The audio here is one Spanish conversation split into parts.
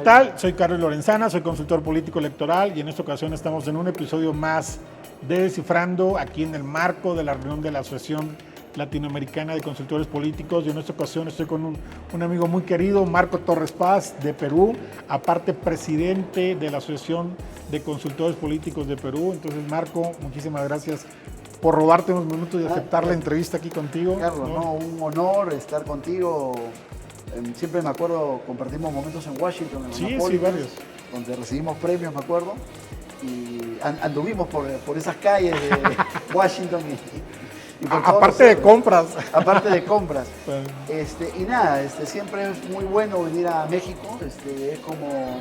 tal? Soy Carlos Lorenzana, soy consultor político electoral y en esta ocasión estamos en un episodio más de Descifrando, aquí en el marco de la reunión de la Asociación Latinoamericana de Consultores Políticos. Y en esta ocasión estoy con un amigo muy querido, Marco Torres Paz, de Perú, aparte presidente de la Asociación de Consultores Políticos de Perú. Entonces, Marco, muchísimas gracias por robarte unos minutos y aceptar la entrevista aquí contigo. Carlos, un honor estar contigo. Siempre me acuerdo, compartimos momentos en Washington, en Sí, Annapolis, varios. donde recibimos premios, me acuerdo, y anduvimos por esas calles de Washington y por Aparte de compras. Aparte de compras. Bueno. Y nada, siempre es muy bueno venir a México. Es como,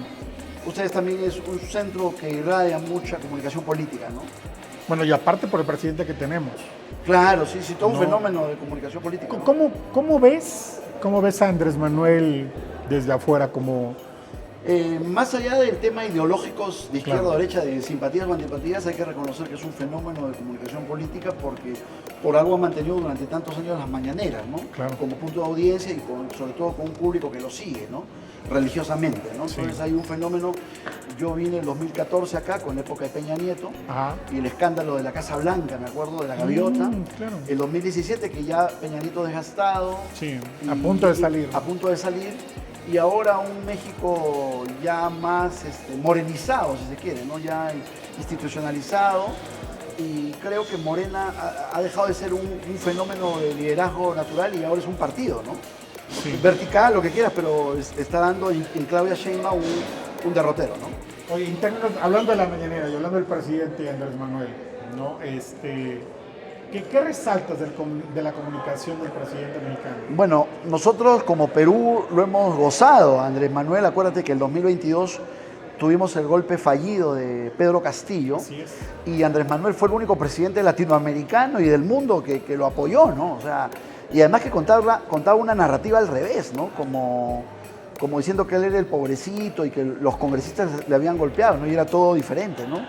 ustedes también es un centro que irradia mucha comunicación política, ¿no? Bueno, y aparte por el presidente que tenemos. Claro, sí, todo un fenómeno de comunicación política, ¿no? ¿Cómo ves a Andrés Manuel desde afuera como... Más allá del tema ideológicos de izquierda Claro. o derecha, de simpatías o antipatías, hay que reconocer que es un fenómeno de comunicación política porque por algo ha mantenido durante tantos años las mañaneras, ¿no? Claro. Como punto de audiencia y sobre todo con un público que lo sigue, ¿no? Religiosamente, ¿no? Sí. Entonces hay un fenómeno. Yo vine en 2014 acá, con la época de Peña Nieto, Ajá. y el escándalo de la Casa Blanca, me acuerdo, de la gaviota. Claro. El 2017, que ya Peña Nieto desgastado. Sí, a punto de salir. A punto de salir. Y ahora un México ya más morenizado, si se quiere, ¿no? Ya institucionalizado. Y creo que Morena ha dejado de ser un fenómeno de liderazgo natural y ahora es un partido, ¿no? Sí. Vertical, lo que quieras, pero está dando en Claudia Sheinbaum un derrotero, ¿no? Oye, en términos, hablando de la mañanera y hablando del presidente Andrés Manuel, ¿no? ¿Qué resaltas de la comunicación del presidente mexicano? Bueno, nosotros como Perú lo hemos gozado, Andrés Manuel. Acuérdate que el 2022 tuvimos el golpe fallido de Pedro Castillo. Así es. Y Andrés Manuel fue el único presidente latinoamericano y del mundo que lo apoyó, ¿no? O sea, y además que contaba una narrativa al revés, ¿no? Como diciendo que él era el pobrecito y que los congresistas le habían golpeado, ¿no? Y era todo diferente, ¿no?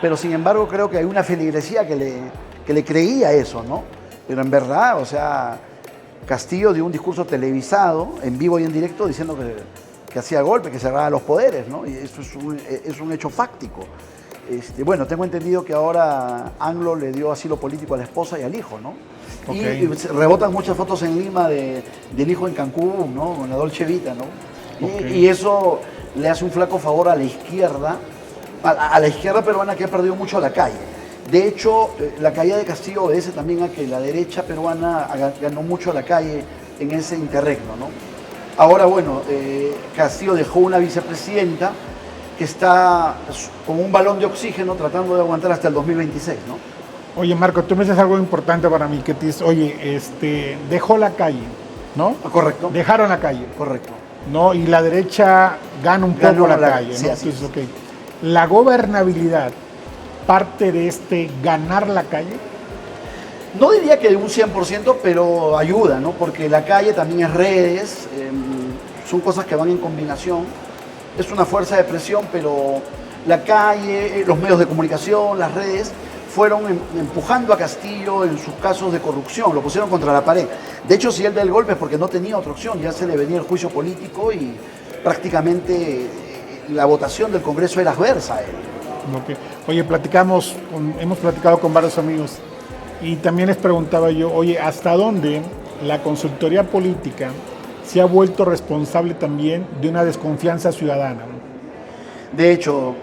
Pero sin embargo creo que hay una feligresía que le creía eso, ¿no? Pero en verdad, o sea, Castillo dio un discurso televisado, en vivo y en directo, diciendo que hacía golpe, que cerraba los poderes, ¿no? Y eso es un hecho fáctico. Bueno, tengo entendido que ahora AMLO le dio asilo político a la esposa y al hijo, ¿no? Okay. Y rebotan muchas fotos en Lima del hijo en Cancún, ¿no? Con la Dolce Vita, ¿no? Okay. Y eso le hace un flaco favor a la izquierda, a la izquierda peruana, que ha perdido mucho la calle. De hecho, la caída de Castillo obedece también a que la derecha peruana ganó mucho la calle en ese interregno, ¿no? Ahora, bueno, Castillo dejó una vicepresidenta que está con un balón de oxígeno tratando de aguantar hasta el 2026, ¿no? Oye, Marco, tú me dices algo importante para mí, que te dices, oye, dejó la calle, ¿no? Correcto. Dejaron la calle. Correcto. ¿No? Y la derecha gana un poco la calle, sí, ¿no? así Entonces, okay. La gobernabilidad parte de ganar la calle. No diría que de un 100%, pero ayuda, ¿no? Porque la calle también es redes, son cosas que van en combinación. Es una fuerza de presión, pero la calle, los medios de comunicación, las redes, fueron empujando a Castillo en sus casos de corrupción, lo pusieron contra la pared. De hecho, si él da el golpe es porque no tenía otra opción, ya se le venía el juicio político y prácticamente la votación del Congreso era adversa a él. Okay. Oye, hemos platicado con varios amigos y también les preguntaba yo, oye, ¿hasta dónde la consultoría política se ha vuelto responsable también de una desconfianza ciudadana? De hecho,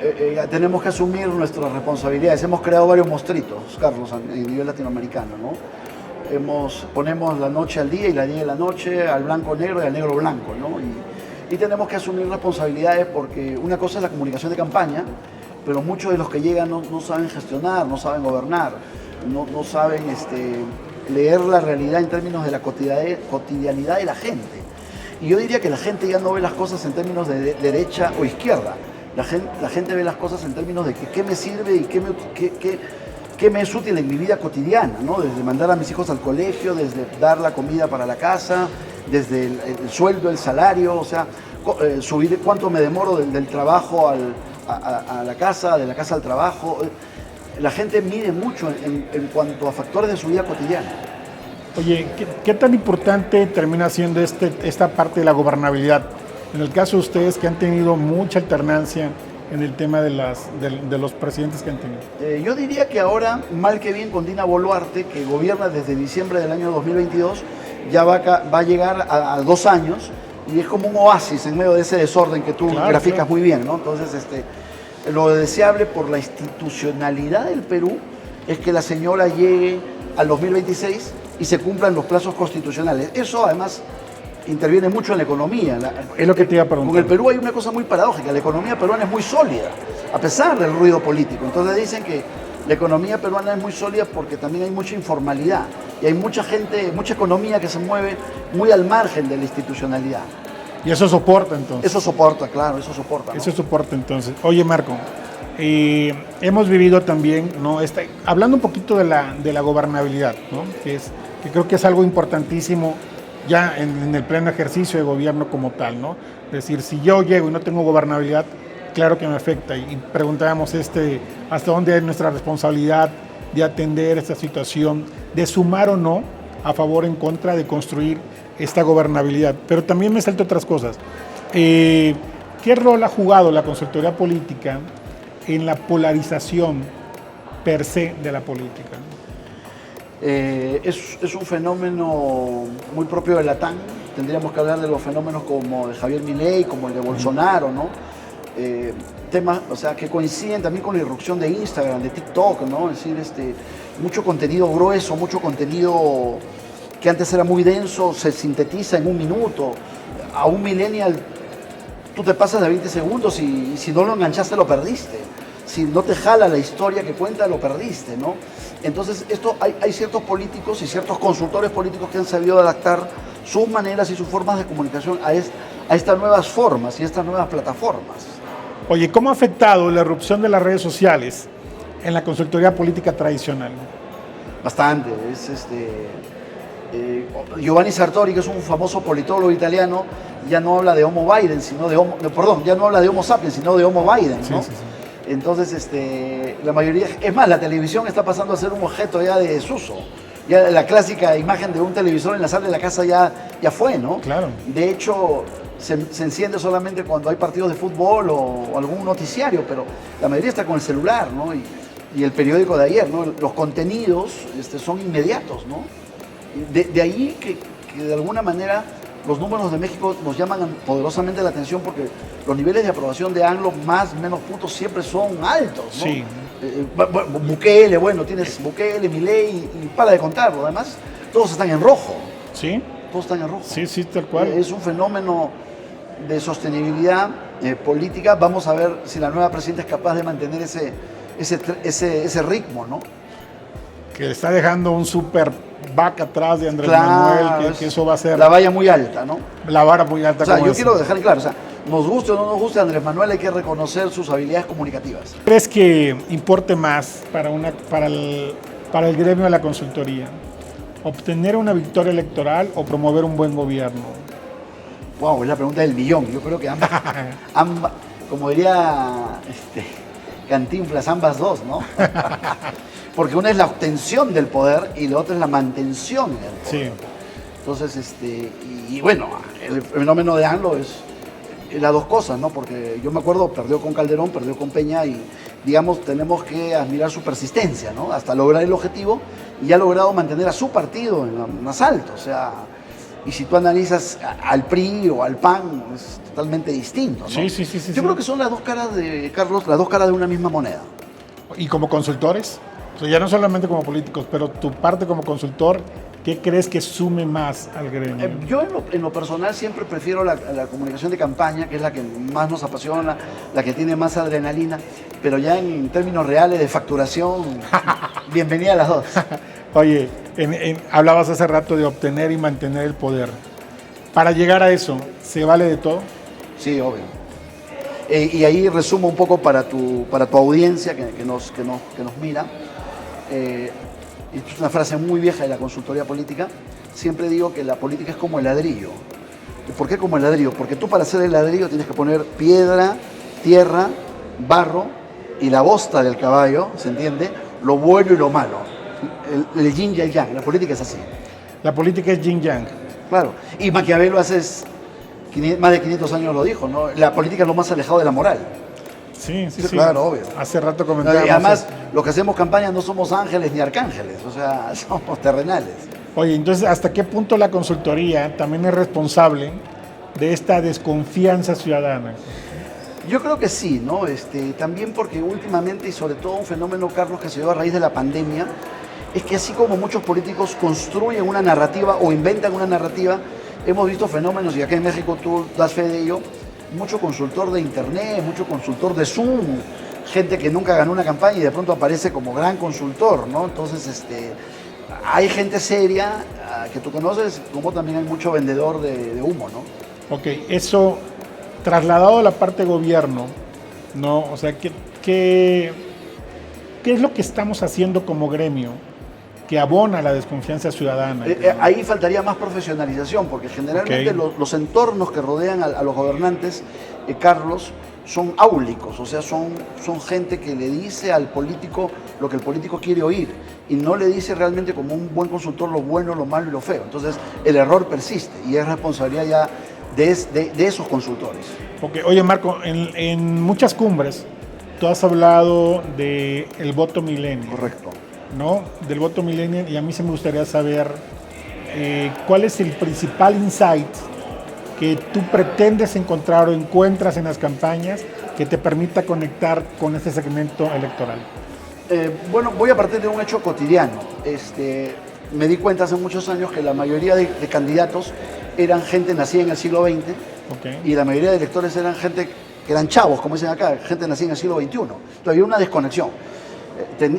tenemos que asumir nuestras responsabilidades. Hemos creado varios monstruitos, Carlos, a nivel latinoamericano, ¿no? Ponemos la noche al día y la día a la noche, al blanco negro y al negro blanco, ¿no? Y tenemos que asumir responsabilidades porque una cosa es la comunicación de campaña, pero muchos de los que llegan no saben gestionar, no saben gobernar, no saben leer la realidad en términos de la cotidianidad de la gente. Y yo diría que la gente ya no ve las cosas en términos de derecha o izquierda. La gente ve las cosas en términos de qué me sirve y qué me es útil en mi vida cotidiana, ¿no? Desde mandar a mis hijos al colegio, desde dar la comida para la casa, desde el sueldo, el salario, o sea, subir cuánto me demoro del trabajo a la casa, de la casa al trabajo. La gente mide mucho en cuanto a factores de su vida cotidiana. Oye, ¿qué tan importante termina siendo esta parte de la gobernabilidad? En el caso de ustedes que han tenido mucha alternancia en el tema de los presidentes que han tenido. Yo diría que ahora, mal que bien, con Dina Boluarte, que gobierna desde diciembre del año 2022, ya va a llegar a 2 años y es como un oasis en medio de ese desorden que tú graficas muy bien, ¿no? Entonces, lo deseable por la institucionalidad del Perú es que la señora llegue al 2026 y se cumplan los plazos constitucionales. Eso, además, interviene mucho en la economía. Es lo que te iba a preguntar. Con el Perú hay una cosa muy paradójica, la economía peruana es muy sólida, a pesar del ruido político. Entonces dicen que la economía peruana es muy sólida porque también hay mucha informalidad y hay mucha gente, mucha economía que se mueve muy al margen de la institucionalidad. Y eso soporta entonces. Eso soporta, claro, eso soporta, ¿no? Eso soporta entonces. Oye, Marco, hemos vivido también, ¿no? Hablando un poquito de la gobernabilidad, ¿no? Que creo que es algo importantísimo ya en el pleno ejercicio de gobierno como tal, ¿no? Es decir, si yo llego y no tengo gobernabilidad, claro que me afecta. Y preguntábamos hasta dónde hay nuestra responsabilidad de atender esta situación, de sumar o no a favor o en contra de construir esta gobernabilidad. Pero también me salto otras cosas. ¿Qué rol ha jugado la consultoría política en la polarización per se de la política? Es un fenómeno muy propio de la TAN. Tendríamos que hablar de los fenómenos como el de Javier Milei, como el de Bolsonaro, ¿no? Temas, o sea, que coinciden también con la irrupción de Instagram, de TikTok, ¿no? Es decir, mucho contenido grueso, mucho contenido que antes era muy denso, se sintetiza en 1 minuto. A un millennial tú te pasas de 20 segundos y si no lo enganchaste lo perdiste. Si no te jala la historia que cuenta, lo perdiste, ¿no? Entonces, hay ciertos políticos y ciertos consultores políticos que han sabido adaptar sus maneras y sus formas de comunicación a estas nuevas formas y estas nuevas plataformas. Oye, ¿cómo ha afectado la irrupción de las redes sociales en la consultoría política tradicional? Bastante. Giovanni Sartori, que es un famoso politólogo italiano, ya no habla de Homo Biden, ya no habla de Homo sapiens, sino de Homo Biden, ¿no? Sí. Entonces, la mayoría, es más, la televisión está pasando a ser un objeto ya de desuso. Ya la clásica imagen de un televisor en la sala de la casa ya fue, ¿no? Claro. De hecho, se enciende solamente cuando hay partidos de fútbol o algún noticiario, pero la mayoría está con el celular, ¿no? Y el periódico de ayer, ¿no? Los contenidos son inmediatos, ¿no? De ahí que de alguna manera los números de México nos llaman poderosamente la atención porque los niveles de aprobación de AMLO, más o menos puntos, siempre son altos, ¿no? Sí. Bukele, bueno, tienes Bukele, Milei y para de contarlo. Además, todos están en rojo. ¿Sí? Todos están en rojo. Sí, tal cual. Es un fenómeno de sostenibilidad política. Vamos a ver si la nueva presidenta es capaz de mantener ese ritmo, ¿no? Que está dejando un super back atrás de Andrés Manuel, que eso va a ser... La valla muy alta, ¿no? La vara muy alta. O sea, yo quiero dejar claro, nos guste o no nos guste Andrés Manuel, hay que reconocer sus habilidades comunicativas. ¿Crees que importe más para el gremio de la consultoría obtener una victoria electoral o promover un buen gobierno? Wow, es la pregunta del millón. Yo creo que ambas, como diría Cantinflas, ambas dos, ¿no? Porque una es la obtención del poder y la otra es la mantención del poder. Sí. Entonces, y bueno, el fenómeno de AMLO es las dos cosas, ¿no? Porque yo me acuerdo, perdió con Calderón, perdió con Peña y, digamos, tenemos que admirar su persistencia, ¿no? Hasta lograr el objetivo y ha logrado mantener a su partido en asalto, o sea, y si tú analizas al PRI o al PAN, es totalmente distinto, ¿no? Sí. Yo creo que son las dos caras de, Carlos, las dos caras de una misma moneda. ¿Y como consultores? O sea, ya no solamente como políticos, pero tu parte como consultor, ¿qué crees que sume más al gremio? Yo en lo personal siempre prefiero la comunicación de campaña, que es la que más nos apasiona, la que tiene más adrenalina, pero ya en términos reales de facturación, bienvenida a las dos. Oye, hablabas hace rato de obtener y mantener el poder. Para llegar a eso, ¿se vale de todo? Sí, obvio. Y ahí resumo un poco para tu audiencia que nos mira. Es una frase muy vieja de la consultoría política. Siempre digo que la política es como el ladrillo. ¿Por qué como el ladrillo? Porque tú para hacer el ladrillo tienes que poner piedra, tierra, barro y la bosta del caballo, ¿se entiende? Lo bueno y lo malo. El yin y el yang. La política es así. La política es yin yang. Claro. Y Maquiavelo hace más de 500 años lo dijo, ¿no? La política es lo más alejado de la moral. Sí. Claro, obvio. Hace rato comentábamos. Y además, los que hacemos campaña no somos ángeles ni arcángeles, o sea, somos terrenales. Oye, entonces, ¿hasta qué punto la consultoría también es responsable de esta desconfianza ciudadana? Yo creo que sí, ¿no? También porque últimamente, y sobre todo un fenómeno, Carlos, que se dio a raíz de la pandemia, es que así como muchos políticos construyen una narrativa o inventan una narrativa, hemos visto fenómenos, y acá en México tú das fe de ello, mucho consultor de internet, mucho consultor de Zoom, gente que nunca ganó una campaña y de pronto aparece como gran consultor, ¿no? Entonces, hay gente seria que tú conoces, como también hay mucho vendedor de humo, ¿no? Ok, eso trasladado a la parte gobierno, ¿no? O sea, ¿qué es lo que estamos haciendo como gremio que abona la desconfianza ciudadana? Ahí faltaría más profesionalización, porque generalmente los entornos que rodean a los gobernantes, Carlos, son áulicos, o sea, son gente que le dice al político lo que el político quiere oír y no le dice realmente como un buen consultor lo bueno, lo malo y lo feo. Entonces, el error persiste y es responsabilidad ya de esos consultores. Porque, oye, Marco, en muchas cumbres tú has hablado del voto millennial. Correcto. ¿No? Del voto millennial, y a mí sí me gustaría saber cuál es el principal insight que tú pretendes encontrar o encuentras en las campañas que te permita conectar con este segmento electoral. Bueno, voy a partir de un hecho cotidiano. Me di cuenta hace muchos años que la mayoría de candidatos eran gente nacida en el siglo XX, y la mayoría de electores eran gente que eran chavos, como dicen acá, gente nacida en el siglo XXI. Entonces había una desconexión.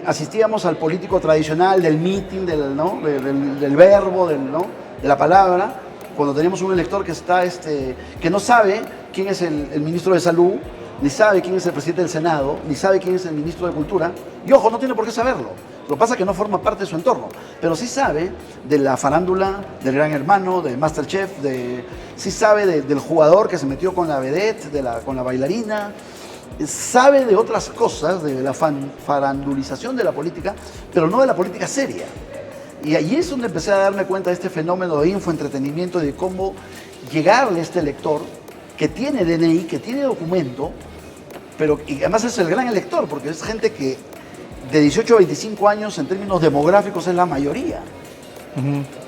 Asistíamos al político tradicional del meeting, del verbo, ¿no? De la palabra, cuando teníamos un elector que está, que no sabe quién es el ministro de Salud, ni sabe quién es el presidente del Senado, ni sabe quién es el ministro de Cultura, y ojo, no tiene por qué saberlo. Lo que pasa es que no forma parte de su entorno, pero sí sabe de la farándula, del Gran Hermano, de Masterchef, sí sabe del jugador que se metió con la vedette, con la bailarina, sabe de otras cosas, de la farandulización de la política, pero no de la política seria. Y allí es donde empecé a darme cuenta de este fenómeno de infoentretenimiento y de cómo llegarle a este elector que tiene DNI, que tiene documento, y además es el gran elector, porque es gente que de 18 a 25 años en términos demográficos es la mayoría.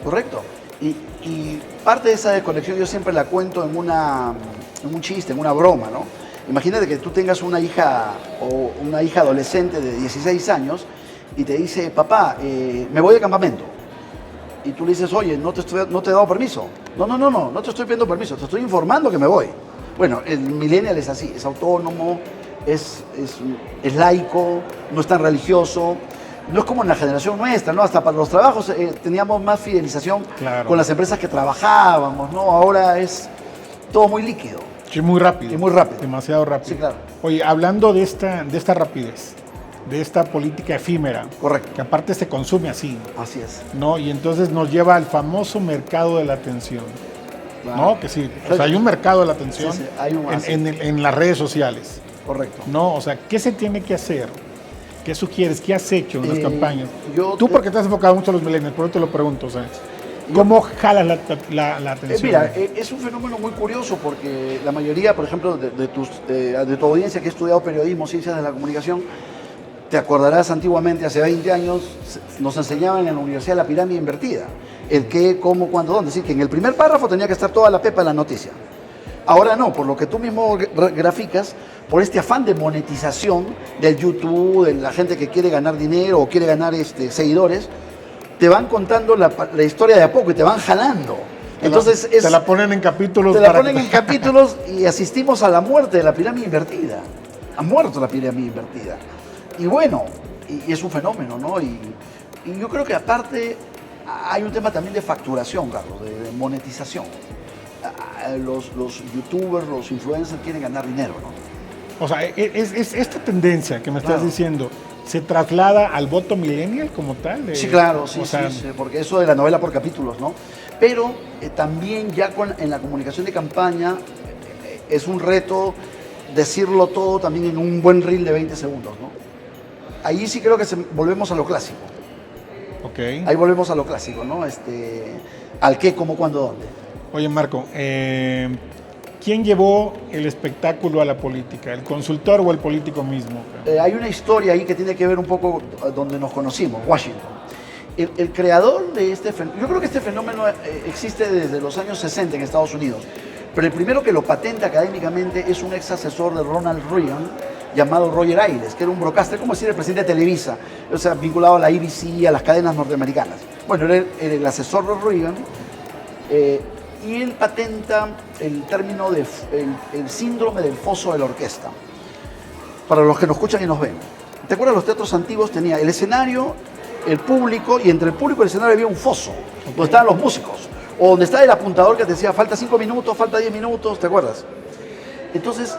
¿Correcto? Y parte de esa desconexión yo siempre la cuento en un chiste, en una broma, ¿no? Imagínate que tú tengas una hija o una hija adolescente de 16 años y te dice, papá, me voy de campamento. Y tú le dices, oye, no te he dado permiso. No te estoy pidiendo permiso, te estoy informando que me voy. Bueno, el millennial es así, es autónomo, es laico, no es tan religioso. No es como en la generación nuestra, ¿no? Hasta para los trabajos teníamos más fidelización con las empresas que trabajábamos, ¿no? Ahora es todo muy líquido. Sí, muy rápido. Y muy rápido. Demasiado rápido. Sí, claro. Oye, hablando de esta rapidez, de esta política efímera. Correcto. Que aparte se consume así. Así es. ¿No? Y entonces nos lleva al famoso mercado de la atención. Claro. ¿No? Que sí, o sea, hay un mercado de la atención hay en las redes sociales. Correcto. ¿No? O sea, ¿qué se tiene que hacer? ¿Qué sugieres? ¿Qué has hecho en las campañas? Tú porque te has enfocado mucho a los millennials, por eso te lo pregunto, o sea, ¿cómo jalas la atención? Mira, es un fenómeno muy curioso porque la mayoría, por ejemplo, de tu audiencia que ha estudiado periodismo, ciencias de la comunicación, te acordarás antiguamente, hace 20 años, nos enseñaban en la universidad la pirámide invertida. El qué, cómo, cuándo, dónde. Así que en el primer párrafo tenía que estar toda la pepa de la noticia. Ahora no, por lo que tú mismo graficas, por este afán de monetización del YouTube, de la gente que quiere ganar dinero o quiere ganar seguidores, te van contando la historia de a poco y te van jalando. Entonces te la ponen en capítulos. Te la ponen en capítulos y asistimos a la muerte de la pirámide invertida. Ha muerto la pirámide invertida. Y bueno, y es un fenómeno, ¿no? Y yo creo que aparte hay un tema también de facturación, Carlos, de monetización. Los youtubers, los influencers quieren ganar dinero, ¿no? O sea, esta tendencia que me estás diciendo, ¿se traslada al voto millennial como tal? Sí, claro, sí, porque eso de la novela por capítulos, ¿no? Pero también ya en la comunicación de campaña es un reto decirlo todo también en un buen reel de 20 segundos, ¿no? Ahí sí creo que volvemos a lo clásico. Okay. Ahí volvemos a lo clásico, ¿no? Al qué, cómo, cuándo, dónde. Oye, Marco, ¿quién llevó el espectáculo a la política? ¿El consultor o el político mismo? Hay una historia ahí que tiene que ver un poco donde nos conocimos, Washington. El creador de este fenómeno, yo creo que este fenómeno existe desde los años 60 en Estados Unidos, pero el primero que lo patenta académicamente es un ex asesor de Ronald Reagan llamado Roger Ailes, que era un broadcaster, como decir el presidente de Televisa, o sea, vinculado a la ABC, a las cadenas norteamericanas. Bueno, era el asesor de Reagan, y él patenta el término de el síndrome del foso de la orquesta. Para los que nos escuchan y nos ven. ¿Te acuerdas? Los teatros antiguos tenía el escenario, el público, y entre el público y el escenario había un foso, donde estaban los músicos, o donde estaba el apuntador que te decía falta 5 minutos, falta 10 minutos, ¿te acuerdas? Entonces,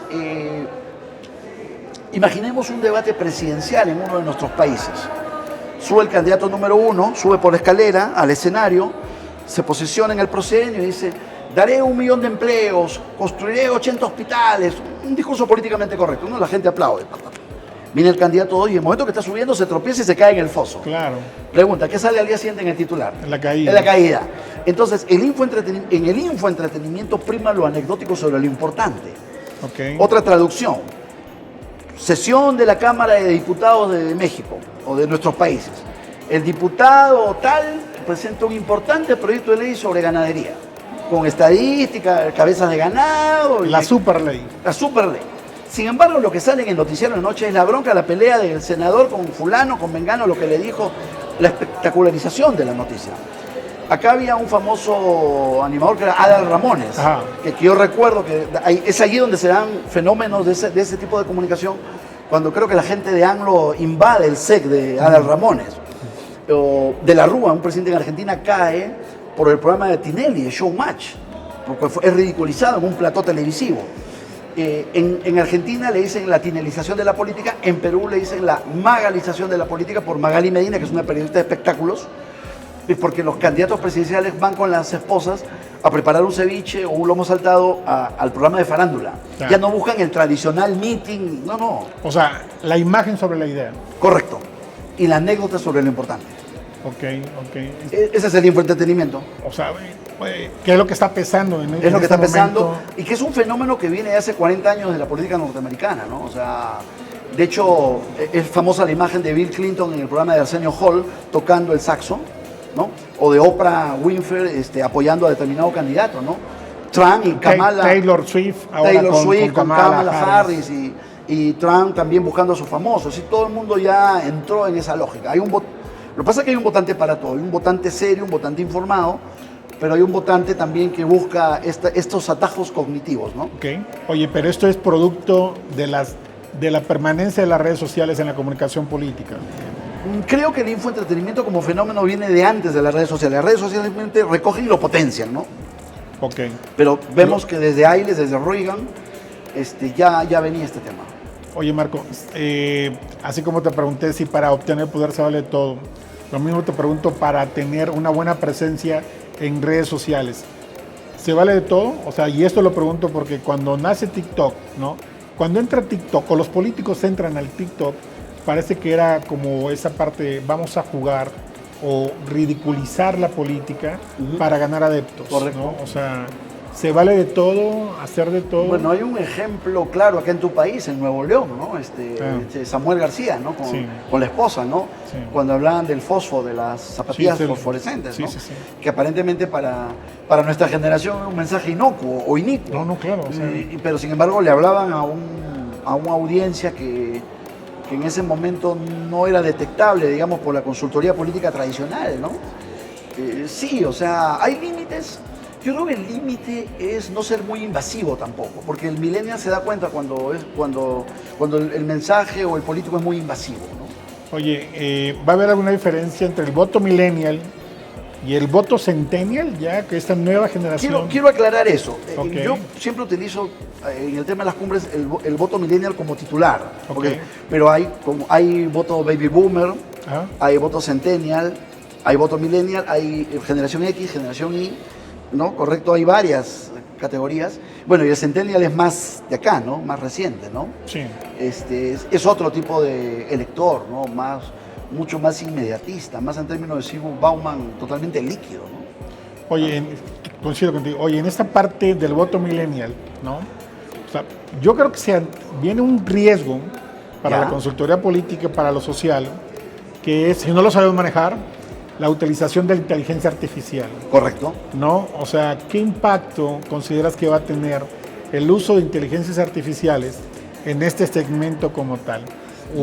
imaginemos un debate presidencial en uno de nuestros países. Sube el candidato número 1, sube por la escalera al escenario, se posiciona en el proscenio y dice: daré 1 millón de empleos, construiré 80 hospitales, un discurso políticamente correcto, ¿no? La gente aplaude. Viene el candidato 2 y en el momento que está subiendo se tropieza y se cae en el foso. Claro. Pregunta, ¿qué sale al día siguiente en el titular? En la caída. En la caída. Entonces, en el infoentretenimiento prima lo anecdótico sobre lo importante. Okay. Otra traducción. Sesión de la Cámara de Diputados de México o de nuestros países. El diputado tal presenta un importante proyecto de ley sobre ganadería, con estadística, cabezas de ganado. La superley. La superley. Sin embargo, lo que sale en el noticiero de noche es la bronca, la pelea del senador con fulano, con mengano, lo que le dijo, la espectacularización de la noticia. Acá había un famoso animador que era Adal Ramones, que yo recuerdo que es allí donde se dan fenómenos de ese tipo de comunicación, cuando creo que la gente de AMLO invade el SEC de Adal Ramones. O de la Rúa, un presidente en Argentina, cae por el programa de Tinelli, el Showmatch, porque es ridiculizado en un plató televisivo. En Argentina le dicen la tinelización de la política, en Perú le dicen la magalización de la política por Magali Medina, que es una periodista de espectáculos, porque los candidatos presidenciales van con las esposas a preparar un ceviche o un lomo saltado al programa de farándula. Claro. Ya no buscan el tradicional meeting, no. O sea, la imagen sobre la idea. Correcto. Y la anécdota sobre lo importante. Ok. Ese es el infoentretenimiento. O sea, ¿qué es lo que está pesando en Es lo que está pesando momento? Y que es un fenómeno que viene de hace 40 años de la política norteamericana, ¿no? O sea, de hecho, es famosa la imagen de Bill Clinton en el programa de Arsenio Hall tocando el saxo, ¿no? O de Oprah Winfrey apoyando a determinado candidato, ¿no? Trump y Kamala. Taylor Swift, ahora con Kamala Harris y Trump también buscando a sus famosos. Y todo el mundo ya entró en esa lógica. Lo que pasa es que hay un votante para todo. Hay un votante serio, un votante informado, pero hay un votante también que busca estos atajos cognitivos, ¿no? Ok. Oye, pero esto es producto de la permanencia de las redes sociales en la comunicación política. Creo que el infoentretenimiento como fenómeno viene de antes de las redes sociales. Las redes sociales simplemente recogen y lo potencian, ¿no? Ok. Pero vemos que desde Ailes, desde Reagan, ya venía este tema. Oye, Marco, así como te pregunté si para obtener poder se vale todo, lo mismo te pregunto para tener una buena presencia en redes sociales. ¿Se vale de todo? O sea, y esto lo pregunto porque cuando nace TikTok, ¿no? Cuando entra TikTok o los políticos entran al TikTok, parece que era como esa parte, vamos a jugar o ridiculizar la política para ganar adeptos. Correcto. ¿No? O sea, ¿se vale de todo, hacer de todo? Bueno, hay un ejemplo claro acá en tu país, en Nuevo León, ¿no? Samuel García, ¿no? Con la esposa, ¿no? Sí. Cuando hablaban del fosfo, de las zapatillas fosforescentes, ¿no? Sí. Que aparentemente para nuestra generación era un mensaje inocuo o inicuo. No, claro. O sea, pero sin embargo le hablaban a una audiencia que en ese momento no era detectable, digamos, por la consultoría política tradicional, ¿no? Sí, o sea, hay límites. Yo creo que el límite es no ser muy invasivo tampoco, porque el millennial se da cuenta cuando el mensaje o el político es muy invasivo, ¿no? Oye, ¿va a haber alguna diferencia entre el voto millennial y el voto centennial, ya que esta nueva generación? Quiero aclarar eso. Okay. Yo siempre utilizo en el tema de las cumbres el voto millennial como titular, okay. Pero hay voto baby boomer, hay voto centennial, hay voto millennial, hay generación X, generación Y, ¿no? Correcto, hay varias categorías. Bueno, y el centennial es más de acá, ¿no? Más reciente, ¿no? Sí. Es otro tipo de elector, ¿no? Mucho más inmediatista, más en términos de Sigmund Bauman, totalmente líquido, ¿no? Oye, coincido contigo. Oye, en esta parte del voto millennial, ¿no? O sea, yo creo que viene un riesgo para la consultoría política y para lo social, que es, si no lo sabemos manejar, la utilización de la inteligencia artificial. Correcto. ¿No? O sea, ¿qué impacto consideras que va a tener el uso de inteligencias artificiales en este segmento como tal?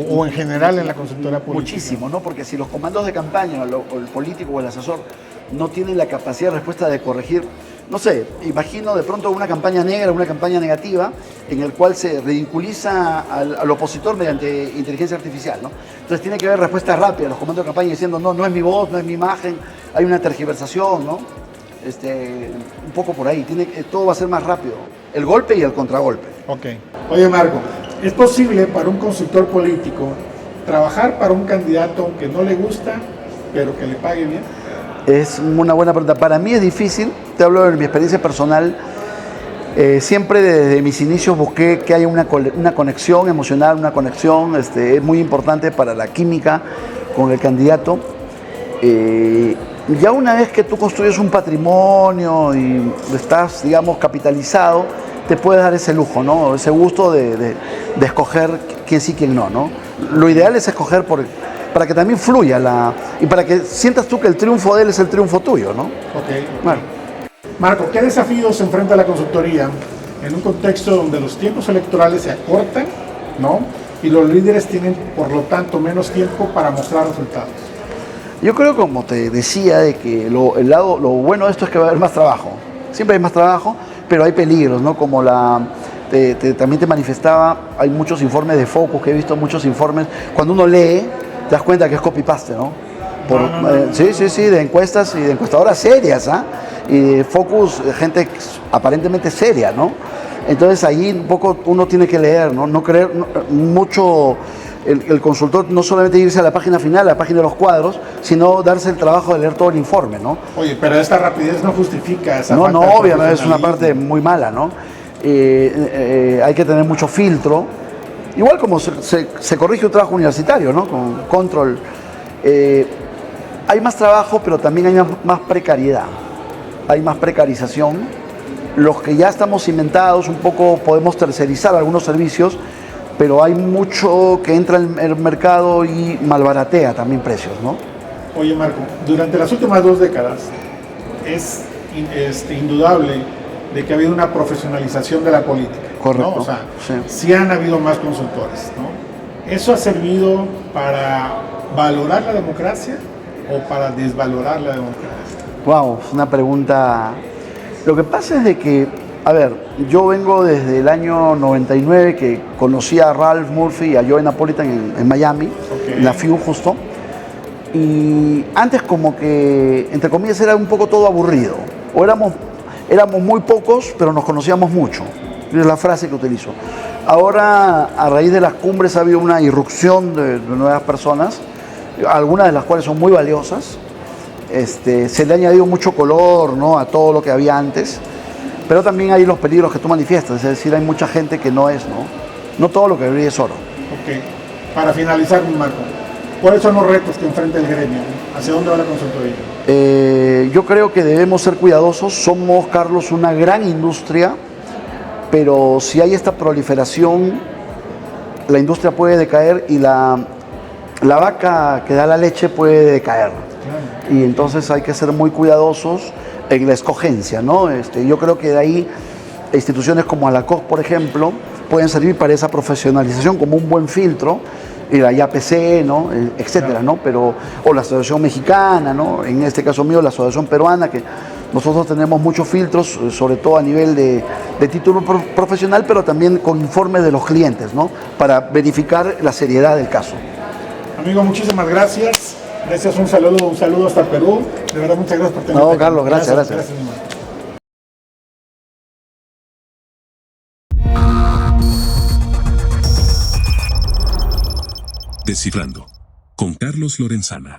O en general en la consultoría política. Muchísimo, ¿no? Porque si los comandos de campaña o el político o el asesor no tienen la capacidad de respuesta de corregir, no sé, imagino de pronto una campaña negra, una campaña negativa, en el cual se ridiculiza al opositor mediante inteligencia artificial, ¿no? Entonces tiene que haber respuesta rápida, los comandos de campaña diciendo, no, no es mi voz, no es mi imagen, hay una tergiversación, ¿no? Un poco por ahí, todo va a ser más rápido, el golpe y el contragolpe. Ok. Oye, Marco, ¿es posible para un consultor político trabajar para un candidato que no le gusta, pero que le pague bien? Es una buena pregunta. Para mí es difícil, te hablo de mi experiencia personal. Siempre desde mis inicios busqué que haya una conexión emocional, una conexión, es muy importante para la química con el candidato. Ya una vez que tú construyes un patrimonio y estás, digamos, capitalizado, te puedes dar ese lujo, ¿no? Ese gusto de escoger quién sí, quién no, ¿no? Lo ideal es escoger para que también fluya y para que sientas tú que el triunfo de él es el triunfo tuyo, ¿no? Ok. Bueno. Marco, ¿qué desafíos se enfrenta la consultoría en un contexto donde los tiempos electorales se acortan, ¿no? Y los líderes tienen, por lo tanto, menos tiempo para mostrar resultados? Yo creo, como te decía, de que lo bueno de esto es que va a haber más trabajo. Siempre hay más trabajo, pero hay peligros, ¿no? Como también te manifestaba, hay muchos informes de Focus, que he visto muchos informes. Cuando uno lee, te das cuenta que es copy-paste, ¿no? Sí, de encuestas y de encuestadoras serias, ¿ah? Y de Focus, gente aparentemente seria, ¿no? Entonces ahí un poco uno tiene que leer, ¿no? No creer mucho. El consultor no solamente irse a la página final, a la página de los cuadros, sino darse el trabajo de leer todo el informe, ¿no? Oye, pero esta rapidez no justifica esa falta No, de obviamente es una parte muy mala, ¿no? Hay que tener mucho filtro. Igual como se corrige un trabajo universitario, ¿no? Con control. Hay más trabajo, pero también hay más precariedad. Hay más precarización. Los que ya estamos cimentados, un poco podemos tercerizar algunos servicios, pero hay mucho que entra en el mercado y malbaratea también precios, ¿no? Oye, Marco, durante las últimas 2 décadas es indudable de que ha habido una profesionalización de la política. Correcto. ¿No? O sea, sí. Sí han habido más consultores, ¿no? ¿Eso ha servido para valorar la democracia o para desvalorar la democracia? Wow, es una pregunta. Lo que pasa es de que, a ver, yo vengo desde el año 99 que conocí a Ralph Murphy y a Joe Napolitan en Miami, en la FIU justo. Y antes como que, entre comillas, era un poco todo aburrido. O éramos muy pocos, pero nos conocíamos mucho. Es la frase que utilizo. Ahora, a raíz de las cumbres ha habido una irrupción de nuevas personas, algunas de las cuales son muy valiosas. Se le ha añadido mucho color, ¿no?, a todo lo que había antes, pero también hay los peligros que tú manifiestas, es decir, hay mucha gente que no es, ¿no? No todo lo que brilla es oro. Ok. Para finalizar, Marco, ¿cuáles son los retos que enfrenta el gremio? ¿Hacia dónde va la consultoría? Yo creo que debemos ser cuidadosos. Somos, Carlos, una gran industria, pero si hay esta proliferación, la industria puede decaer y la vaca que da la leche puede decaer. Claro. Y entonces hay que ser muy cuidadosos en la escogencia, ¿no? Yo creo que de ahí instituciones como Alacoc, por ejemplo, pueden servir para esa profesionalización como un buen filtro, y la IAPC, ¿no?, etcétera, ¿no? O la Asociación Mexicana, ¿no? En este caso mío, la Asociación Peruana, que nosotros tenemos muchos filtros, sobre todo a nivel de título profesional, pero también con informes de los clientes, ¿no?, para verificar la seriedad del caso. Amigo, muchísimas gracias. Gracias, un saludo hasta Perú. De verdad, muchas gracias por tenerme. No, Carlos, gracias. Descifrando con Carlos Lorenzana.